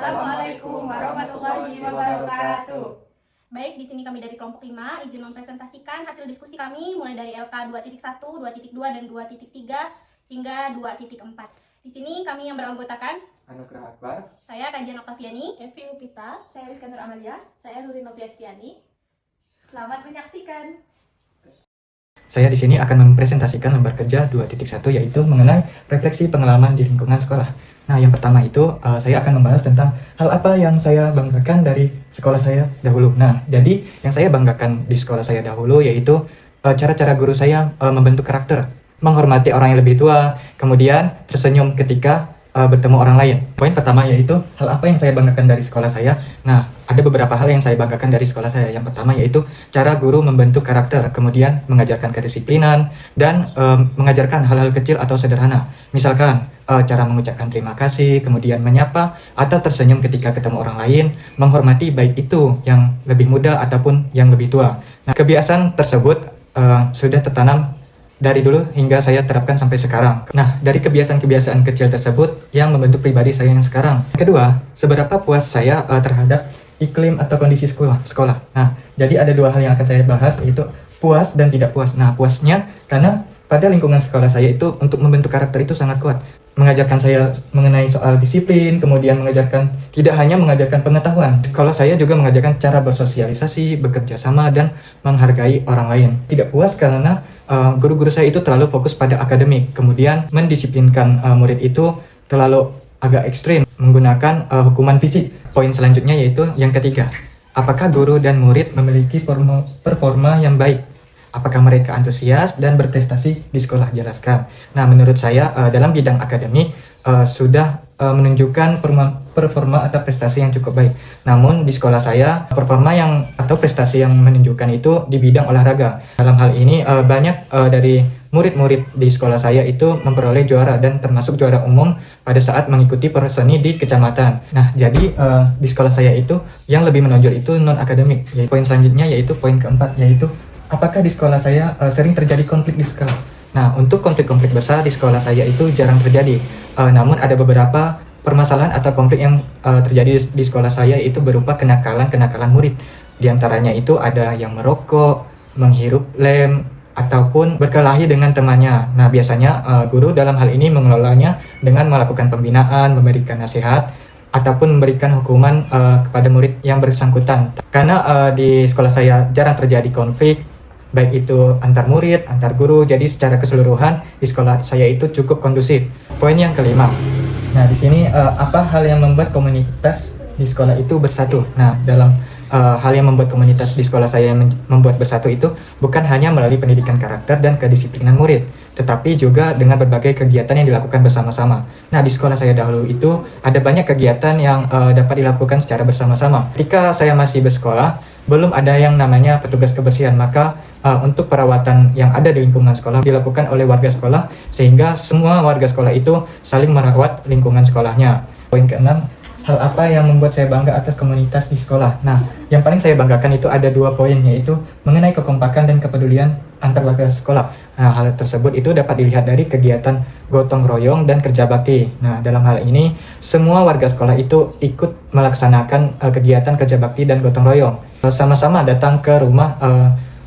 Assalamualaikum warahmatullahi wabarakatuh. Baik, di sini kami dari kelompok 5 izin mempresentasikan hasil diskusi kami mulai dari LK 2.1, 2.2 dan 2.3 hingga 2.4. Di sini kami yang beranggotakan Anugrah Akbar, saya Kanjeng Oktaviani, Evi Upita, Saya Rizka Nur Amalia. saya Nuri Noviastiani. Selamat menyaksikan. saya di sini akan mempresentasikan lembar kerja 2.1 yaitu mengenai refleksi pengalaman di lingkungan sekolah. Nah, yang pertama itu saya akan membahas tentang hal apa yang saya banggakan dari sekolah saya dahulu. Nah, jadi yang saya banggakan di sekolah saya dahulu yaitu cara-cara guru saya membentuk karakter, menghormati orang yang lebih tua, kemudian tersenyum ketika bertemu orang lain. Poin pertama yaitu hal apa yang saya banggakan dari sekolah saya. Nah, ada beberapa hal yang saya banggakan dari sekolah saya. Yang pertama yaitu cara guru membentuk karakter, kemudian mengajarkan kedisiplinan dan mengajarkan hal-hal kecil atau sederhana. Misalkan cara mengucapkan terima kasih, kemudian menyapa atau tersenyum ketika ketemu orang lain, menghormati baik itu yang lebih muda ataupun yang lebih tua. Nah, kebiasaan tersebut sudah tertanam dari dulu hingga saya terapkan sampai sekarang. Nah, dari kebiasaan-kebiasaan kecil tersebut yang membentuk pribadi saya yang sekarang. Kedua, seberapa puas saya terhadap iklim atau kondisi sekolah. Nah, jadi ada dua hal yang akan saya bahas, yaitu puas dan tidak puas. Nah, puasnya karena pada lingkungan sekolah saya itu untuk membentuk karakter itu sangat kuat. Mengajarkan saya mengenai soal disiplin, kemudian tidak hanya mengajarkan pengetahuan. Sekolah saya juga mengajarkan cara bersosialisasi, bekerja sama, dan menghargai orang lain. Tidak puas karena guru-guru saya itu terlalu fokus pada akademik, kemudian mendisiplinkan murid itu terlalu agak ekstrim, menggunakan hukuman fisik. Poin selanjutnya yaitu yang ketiga, apakah guru dan murid memiliki performa yang baik? Apakah mereka antusias dan berprestasi di sekolah? Jelaskan. Nah, menurut saya dalam bidang akademik sudah menunjukkan performa atau prestasi yang cukup baik. Namun di sekolah saya performa atau prestasi yang menunjukkan itu di bidang olahraga. Dalam hal ini banyak dari murid-murid di sekolah saya itu memperoleh juara dan termasuk juara umum pada saat mengikuti perseni di kecamatan. Nah, jadi di sekolah saya itu yang lebih menonjol itu non akademik. Poin selanjutnya yaitu poin keempat, yaitu apakah di sekolah saya sering terjadi konflik di sekolah? Nah, untuk konflik-konflik besar di sekolah saya itu jarang terjadi. Namun ada beberapa permasalahan atau konflik yang terjadi di sekolah saya itu berupa kenakalan-kenakalan murid. Di antaranya itu ada yang merokok, menghirup lem, ataupun berkelahi dengan temannya. Nah, biasanya guru dalam hal ini mengelolanya dengan melakukan pembinaan, memberikan nasihat, ataupun memberikan hukuman kepada murid yang bersangkutan. Karena di sekolah saya jarang terjadi konflik, baik itu antar murid, antar guru, jadi secara keseluruhan di sekolah saya itu cukup kondusif. Poin yang kelima, nah di sini apa hal yang membuat komunitas di sekolah itu bersatu? Nah, dalam hal yang membuat komunitas di sekolah saya membuat bersatu itu bukan hanya melalui pendidikan karakter dan kedisiplinan murid, tetapi juga dengan berbagai kegiatan yang dilakukan bersama-sama. Nah, di sekolah saya dahulu itu ada banyak kegiatan yang dapat dilakukan secara bersama-sama. Ketika saya masih bersekolah, belum ada yang namanya petugas kebersihan, maka untuk perawatan yang ada di lingkungan sekolah dilakukan oleh warga sekolah, sehingga semua warga sekolah itu saling merawat lingkungan sekolahnya. Poin keenam, hal apa yang membuat saya bangga atas komunitas di sekolah? Nah, yang paling saya banggakan itu ada dua poin, yaitu mengenai kekompakan dan kepedulian antar warga sekolah. Nah, hal tersebut itu dapat dilihat dari kegiatan gotong royong dan kerja bakti. Nah, dalam hal ini semua warga sekolah itu ikut melaksanakan kegiatan kerja bakti dan gotong royong. Sama-sama datang ke rumah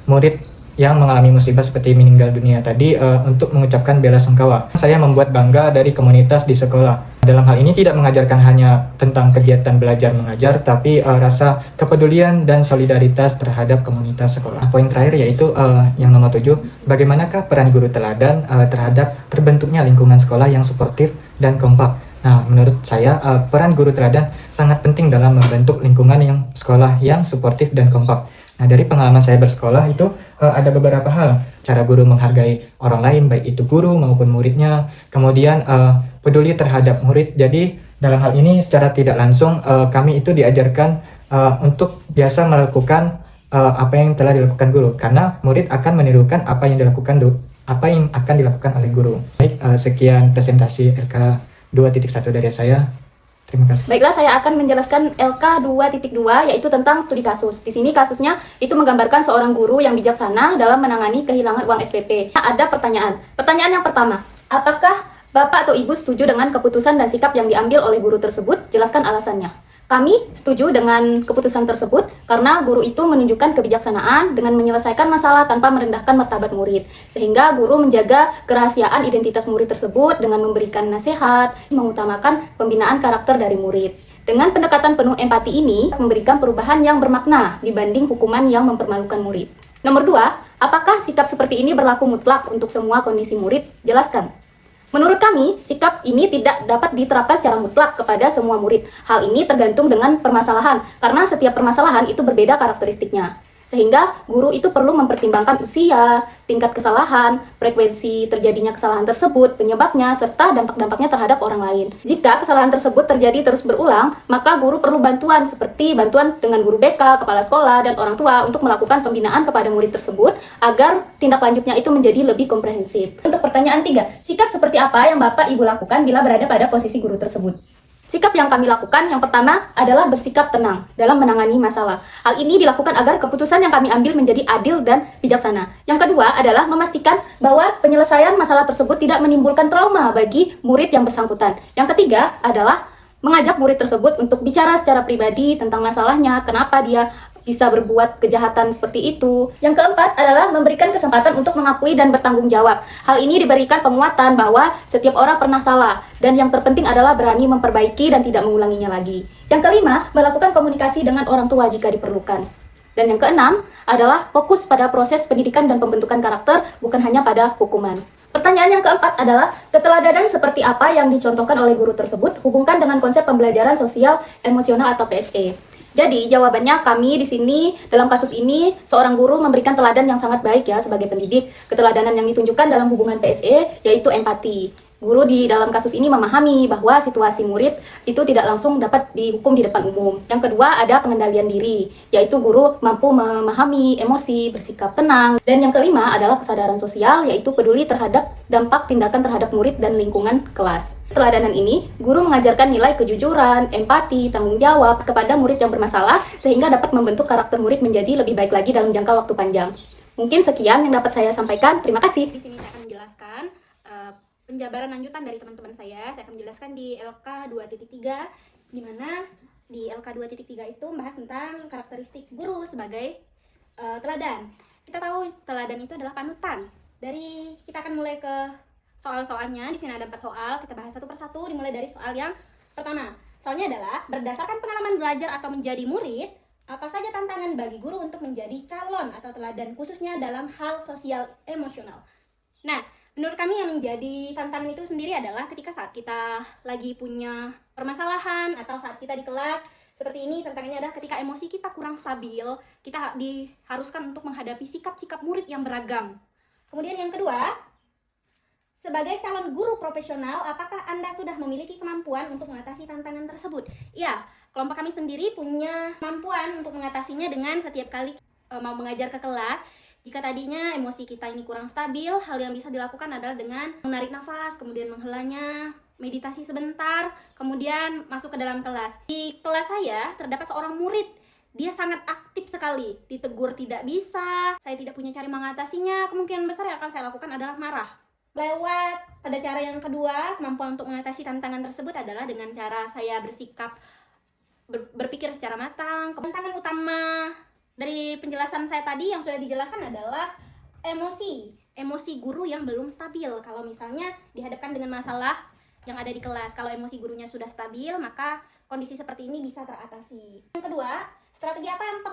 murid yang mengalami musibah seperti meninggal dunia tadi untuk mengucapkan bela sungkawa. Saya membuat bangga dari komunitas di sekolah. Dalam hal ini tidak mengajarkan hanya tentang kegiatan belajar mengajar, tapi rasa kepedulian dan solidaritas terhadap komunitas sekolah. Poin terakhir yaitu yang nomor 7, bagaimanakah peran guru teladan terhadap terbentuknya lingkungan sekolah yang suportif dan kompak. Nah, menurut saya peran guru teladan sangat penting dalam membentuk lingkungan yang sekolah yang suportif dan kompak. Nah, dari pengalaman saya bersekolah itu ada beberapa hal. Cara guru menghargai orang lain, baik itu guru maupun muridnya. Kemudian peduli terhadap murid. Jadi dalam hal ini secara tidak langsung kami itu diajarkan untuk biasa melakukan apa yang telah dilakukan guru. Karena murid akan menirukan apa yang akan dilakukan oleh guru. Baik, sekian presentasi LK 2.1 dari saya. Terima kasih. Baiklah, saya akan menjelaskan LK 2.2 yaitu tentang studi kasus. Di sini kasusnya itu menggambarkan seorang guru yang bijaksana dalam menangani kehilangan uang SPP. Ada pertanyaan. Pertanyaan yang pertama, apakah Bapak atau Ibu setuju dengan keputusan dan sikap yang diambil oleh guru tersebut? Jelaskan alasannya. Kami setuju dengan keputusan tersebut karena guru itu menunjukkan kebijaksanaan dengan menyelesaikan masalah tanpa merendahkan martabat murid. Sehingga guru menjaga kerahasiaan identitas murid tersebut dengan memberikan nasihat, mengutamakan pembinaan karakter dari murid. Dengan pendekatan penuh empati ini, memberikan perubahan yang bermakna dibanding hukuman yang mempermalukan murid. Nomor 2, apakah sikap seperti ini berlaku mutlak untuk semua kondisi murid? Jelaskan. Menurut kami, sikap ini tidak dapat diterapkan secara mutlak kepada semua murid. Hal ini tergantung dengan permasalahan, karena setiap permasalahan itu berbeda karakteristiknya. Sehingga guru itu perlu mempertimbangkan usia, tingkat kesalahan, frekuensi terjadinya kesalahan tersebut, penyebabnya, serta dampak-dampaknya terhadap orang lain. Jika kesalahan tersebut terjadi terus berulang, maka guru perlu bantuan seperti bantuan dengan guru BK, kepala sekolah, dan orang tua untuk melakukan pembinaan kepada murid tersebut agar tindak lanjutnya itu menjadi lebih komprehensif. Untuk pertanyaan 3, sikap seperti apa yang Bapak Ibu lakukan bila berada pada posisi guru tersebut? Sikap yang kami lakukan yang pertama adalah bersikap tenang dalam menangani masalah. Hal ini dilakukan agar keputusan yang kami ambil menjadi adil dan bijaksana. Yang kedua adalah memastikan bahwa penyelesaian masalah tersebut tidak menimbulkan trauma bagi murid yang bersangkutan. Yang ketiga adalah mengajak murid tersebut untuk bicara secara pribadi tentang masalahnya, kenapa dia bisa berbuat kejahatan seperti itu. Yang keempat adalah memberikan kesempatan untuk mengakui dan bertanggung jawab. Hal ini diberikan penguatan bahwa setiap orang pernah salah, dan yang terpenting adalah berani memperbaiki dan tidak mengulanginya lagi. Yang kelima, melakukan komunikasi dengan orang tua jika diperlukan. Dan yang keenam adalah fokus pada proses pendidikan dan pembentukan karakter, bukan hanya pada hukuman. Pertanyaan yang keempat adalah, keteladanan seperti apa yang dicontohkan oleh guru tersebut hubungkan dengan konsep pembelajaran sosial emosional atau PSE. Jadi jawabannya kami di sini dalam kasus ini seorang guru memberikan teladan yang sangat baik ya sebagai pendidik. Keteladanan yang ditunjukkan dalam hubungan PSE yaitu empati. Guru di dalam kasus ini memahami bahwa situasi murid itu tidak langsung dapat dihukum di depan umum. Yang kedua ada pengendalian diri, yaitu guru mampu memahami emosi, bersikap tenang. Dan yang kelima adalah kesadaran sosial, yaitu peduli terhadap dampak tindakan terhadap murid dan lingkungan kelas. Teladanan ini, guru mengajarkan nilai kejujuran, empati, tanggung jawab kepada murid yang bermasalah sehingga dapat membentuk karakter murid menjadi lebih baik lagi dalam jangka waktu panjang. Mungkin sekian yang dapat saya sampaikan. Terima kasih. Di sini saya akan menjelaskan penjabaran lanjutan dari teman-teman saya. Saya akan menjelaskan di LK 2.3, di mana di LK 2.3 itu membahas tentang karakteristik guru sebagai teladan. Kita tahu teladan itu adalah panutan. Kita akan mulai ke soal-soalnya. Di sini ada 4 soal, kita bahas satu persatu dimulai dari soal yang pertama. Soalnya adalah, berdasarkan pengalaman belajar atau menjadi murid, apa saja tantangan bagi guru untuk menjadi calon atau teladan khususnya dalam hal sosial emosional. Nah, menurut kami yang menjadi tantangan itu sendiri adalah ketika saat kita lagi punya permasalahan atau saat kita di kelas seperti ini, tantangannya adalah ketika emosi kita kurang stabil, kita diharuskan untuk menghadapi sikap-sikap murid yang beragam. Kemudian yang kedua, sebagai calon guru profesional, apakah Anda sudah memiliki kemampuan untuk mengatasi tantangan tersebut? Ya, kelompok kami sendiri punya kemampuan untuk mengatasinya dengan setiap kali mau mengajar ke kelas. Jika tadinya emosi kita ini kurang stabil, hal yang bisa dilakukan adalah dengan menarik nafas, kemudian menghelanya, meditasi sebentar, kemudian masuk ke dalam kelas. Di kelas saya terdapat seorang murid, dia sangat aktif sekali, ditegur tidak bisa, saya tidak punya cara mengatasinya, kemungkinan besar yang akan saya lakukan adalah marah. Lewat pada cara yang kedua, kemampuan untuk mengatasi tantangan tersebut adalah dengan cara saya bersikap, berpikir secara matang. Tantangan utama dari penjelasan saya tadi yang sudah dijelaskan adalah emosi guru yang belum stabil. Kalau misalnya dihadapkan dengan masalah yang ada di kelas, kalau emosi gurunya sudah stabil, maka kondisi seperti ini bisa teratasi. Yang kedua, strategi apa yang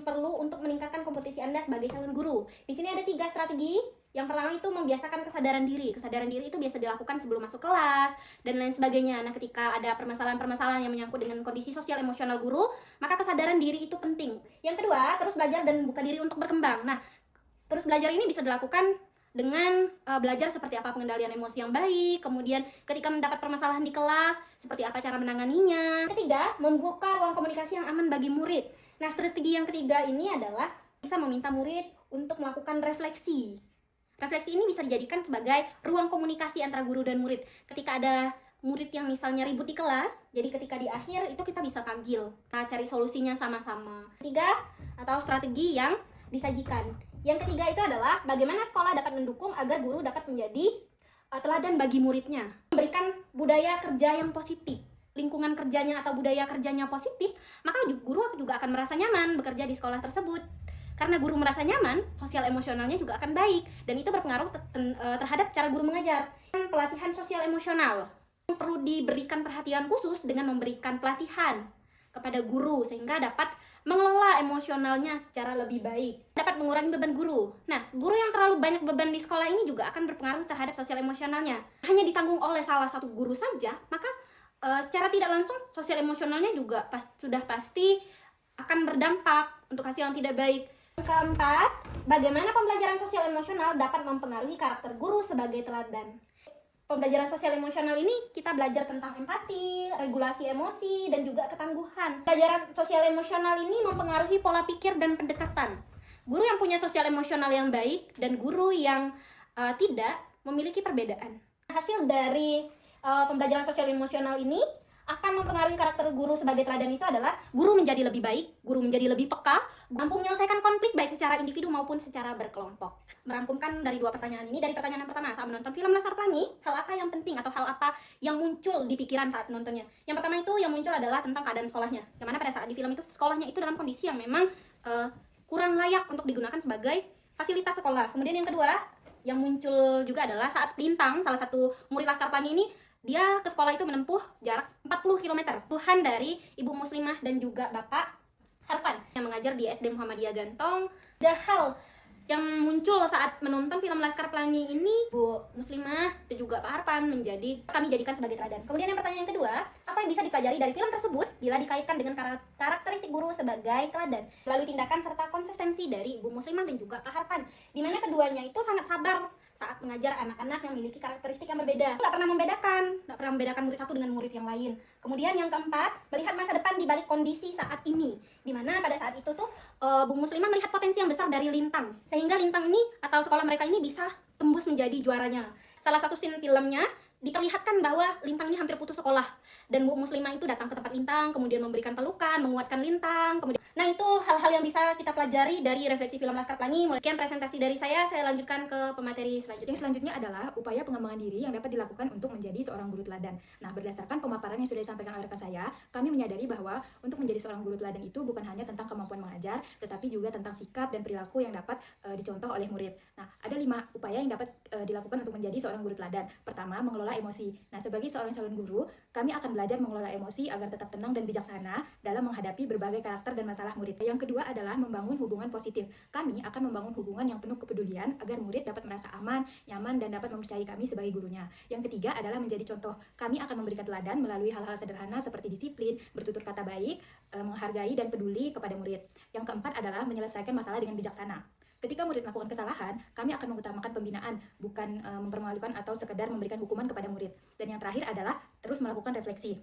perlu untuk meningkatkan kompetisi Anda sebagai calon guru? Di sini ada 3 strategi. Yang pertama itu membiasakan kesadaran diri. Kesadaran diri itu biasa dilakukan sebelum masuk kelas dan lain sebagainya. Nah, ketika ada permasalahan-permasalahan yang menyangkut dengan kondisi sosial emosional guru, maka kesadaran diri itu penting. Yang kedua, terus belajar dan buka diri untuk berkembang. Nah, terus belajar ini bisa dilakukan dengan belajar seperti apa pengendalian emosi yang baik, kemudian ketika mendapat permasalahan di kelas, seperti apa cara menanganinya. Ketiga, membuka ruang komunikasi yang aman bagi murid. Nah, strategi yang ketiga ini adalah bisa meminta murid untuk melakukan refleksi. Refleksi ini bisa dijadikan sebagai ruang komunikasi antara guru dan murid. Ketika ada murid yang misalnya ribut di kelas, jadi ketika di akhir itu kita bisa panggil, kita cari solusinya sama-sama. Ketiga, atau strategi yang disajikan. Yang ketiga itu adalah bagaimana sekolah dapat mendukung agar guru dapat menjadi teladan bagi muridnya. Memberikan budaya kerja yang positif. lingkungan kerjanya atau budaya kerjanya positif, maka guru juga akan merasa nyaman bekerja di sekolah tersebut. Karena guru merasa nyaman, sosial emosionalnya juga akan baik, dan itu berpengaruh terhadap cara guru mengajar. Pelatihan sosial emosional perlu diberikan perhatian khusus dengan memberikan pelatihan kepada guru sehingga dapat mengelola emosionalnya secara lebih baik, dapat mengurangi beban guru. Nah, guru yang terlalu banyak beban di sekolah ini juga akan berpengaruh terhadap sosial emosionalnya. Hanya ditanggung oleh salah satu guru saja, maka secara tidak langsung sosial emosionalnya juga sudah pasti akan berdampak untuk hasil yang tidak baik. Yang keempat, bagaimana pembelajaran sosial emosional dapat mempengaruhi karakter guru sebagai teladan. Pembelajaran sosial emosional ini kita belajar tentang empati, regulasi emosi, dan juga ketangguhan. Pembelajaran sosial emosional ini mempengaruhi pola pikir dan pendekatan. Guru yang punya sosial emosional yang baik dan guru yang tidak memiliki perbedaan. Hasil dari pembelajaran sosial emosional ini akan mempengaruhi karakter guru sebagai teladan itu adalah guru menjadi lebih baik, guru menjadi lebih peka, mampu menyelesaikan konflik baik secara individu maupun secara berkelompok. Merangkumkan dari dua pertanyaan ini, dari pertanyaan yang pertama, saat menonton film Laskar Pelangi, hal apa yang penting atau hal apa yang muncul di pikiran saat menontonnya? Yang pertama itu yang muncul adalah tentang keadaan sekolahnya. Yang mana pada saat di film itu sekolahnya itu dalam kondisi yang memang kurang layak untuk digunakan sebagai fasilitas sekolah. Kemudian yang kedua, yang muncul juga adalah saat Lintang, salah satu murid Laskar Pelangi ini, dia ke sekolah itu menempuh jarak 40 km. Tuhan dari Ibu Muslimah dan juga Bapak Harfan yang mengajar di SD Muhammadiyah Gantong. Ada hal yang muncul saat menonton film Laskar Pelangi ini, Bu Muslimah dan juga Pak Harfan kami jadikan sebagai teladan. Kemudian yang pertanyaan yang kedua, apa yang bisa dipelajari dari film tersebut bila dikaitkan dengan karakteristik guru sebagai teladan melalui tindakan serta konsistensi dari Bu Muslimah dan juga Pak Harfan, di mana keduanya itu sangat sabar saat mengajar anak-anak yang memiliki karakteristik yang berbeda. Nggak pernah membedakan murid satu dengan murid yang lain. Kemudian yang keempat, melihat masa depan di balik kondisi saat ini, di mana pada saat itu tuh Bu Muslimah melihat potensi yang besar dari Lintang, sehingga Lintang ini atau sekolah mereka ini bisa tembus menjadi juaranya. Salah satu scene filmnya diperlihatkan bahwa Lintang ini hampir putus sekolah, dan Bu Muslimah itu datang ke tempat Lintang, kemudian memberikan pelukan, menguatkan Lintang. Nah, itu hal-hal yang bisa kita pelajari dari refleksi film Laskar Pelangi. Sekian presentasi dari saya lanjutkan ke pemateri selanjutnya. Yang selanjutnya adalah upaya pengembangan diri yang dapat dilakukan untuk menjadi seorang guru teladan. Nah, berdasarkan pemaparan yang sudah disampaikan oleh rekan saya, kami menyadari bahwa untuk menjadi seorang guru teladan itu bukan hanya tentang kemampuan mengajar, tetapi juga tentang sikap dan perilaku yang dapat dicontoh oleh murid. Nah, ada 5 upaya yang dapat dilakukan untuk menjadi seorang guru teladan. Pertama, mengelola emosi. Nah, sebagai seorang calon guru, kami akan belajar mengelola emosi agar tetap tenang dan bijaksana dalam menghadapi berbagai karakter dan masalah murid. Yang kedua adalah membangun hubungan positif. Kami akan membangun hubungan yang penuh kepedulian agar murid dapat merasa aman, nyaman, dan dapat mempercayai kami sebagai gurunya. Yang ketiga adalah menjadi contoh. Kami akan memberikan teladan melalui hal-hal sederhana seperti disiplin, bertutur kata baik, menghargai dan peduli kepada murid. Yang keempat adalah menyelesaikan masalah dengan bijaksana. Ketika murid melakukan kesalahan, kami akan mengutamakan pembinaan, bukan mempermalukan atau sekedar memberikan hukuman kepada murid. Dan yang terakhir adalah terus melakukan refleksi.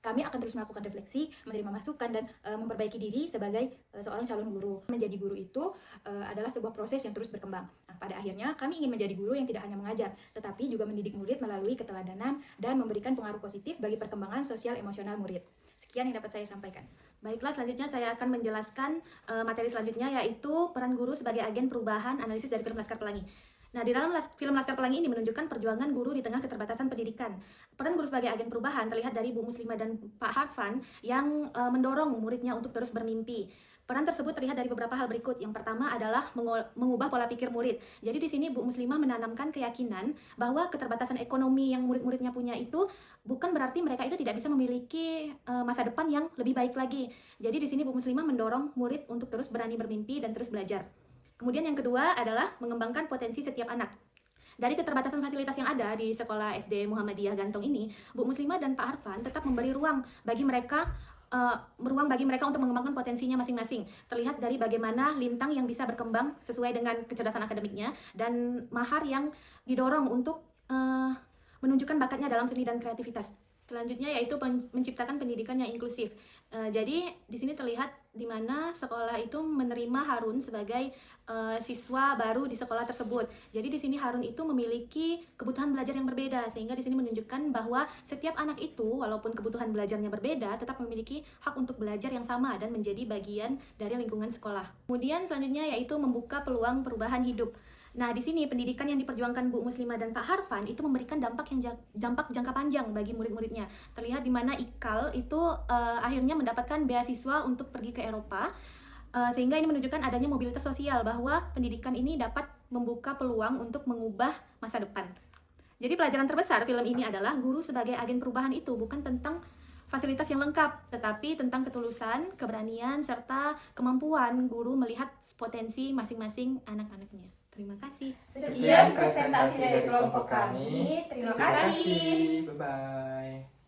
Kami akan terus melakukan refleksi, menerima masukan, dan memperbaiki diri sebagai seorang calon guru. Menjadi guru itu adalah sebuah proses yang terus berkembang. Nah, pada akhirnya, kami ingin menjadi guru yang tidak hanya mengajar, tetapi juga mendidik murid melalui keteladanan dan memberikan pengaruh positif bagi perkembangan sosial emosional murid. Sekian yang dapat saya sampaikan. Baiklah, selanjutnya saya akan menjelaskan materi selanjutnya, yaitu peran guru sebagai agen perubahan analisis dari film Laskar Pelangi. Nah, di dalam film Laskar Pelangi ini menunjukkan perjuangan guru di tengah keterbatasan pendidikan. Peran guru sebagai agen perubahan terlihat dari Bu Muslimah dan Pak Harfan yang mendorong muridnya untuk terus bermimpi. Peran tersebut terlihat dari beberapa hal berikut. Yang pertama adalah mengubah pola pikir murid. Jadi di sini Bu Muslimah menanamkan keyakinan bahwa keterbatasan ekonomi yang murid-muridnya punya itu bukan berarti mereka itu tidak bisa memiliki masa depan yang lebih baik lagi. Jadi di sini Bu Muslimah mendorong murid untuk terus berani bermimpi dan terus belajar. Kemudian yang kedua adalah mengembangkan potensi setiap anak. Dari keterbatasan fasilitas yang ada di sekolah SD Muhammadiyah Gantong ini, Bu Muslimah dan Pak Harfan tetap memberi ruang bagi mereka untuk mengembangkan potensinya masing-masing. Terlihat dari bagaimana Lintang yang bisa berkembang sesuai dengan kecerdasan akademiknya, dan Mahar yang didorong untuk menunjukkan bakatnya dalam seni dan kreativitas. Selanjutnya yaitu menciptakan pendidikan yang inklusif. Jadi di sini terlihat di mana sekolah itu menerima Harun sebagai siswa baru di sekolah tersebut. Jadi di sini Harun itu memiliki kebutuhan belajar yang berbeda, sehingga di sini menunjukkan bahwa setiap anak itu walaupun kebutuhan belajarnya berbeda tetap memiliki hak untuk belajar yang sama dan menjadi bagian dari lingkungan sekolah. Kemudian selanjutnya yaitu membuka peluang perubahan hidup. Nah, di sini pendidikan yang diperjuangkan Bu Muslimah dan Pak Harfan itu memberikan dampak jangka panjang bagi murid-muridnya. Terlihat di mana Ikal itu akhirnya mendapatkan beasiswa untuk pergi ke Eropa, sehingga ini menunjukkan adanya mobilitas sosial, bahwa pendidikan ini dapat membuka peluang untuk mengubah masa depan. Jadi pelajaran terbesar film ini adalah guru sebagai agen perubahan itu bukan tentang fasilitas yang lengkap, tetapi tentang ketulusan, keberanian, serta kemampuan guru melihat potensi masing-masing anak-anaknya. Terima kasih. Sekian presentasi dari kelompok kami. Terima kasih. Bye-bye.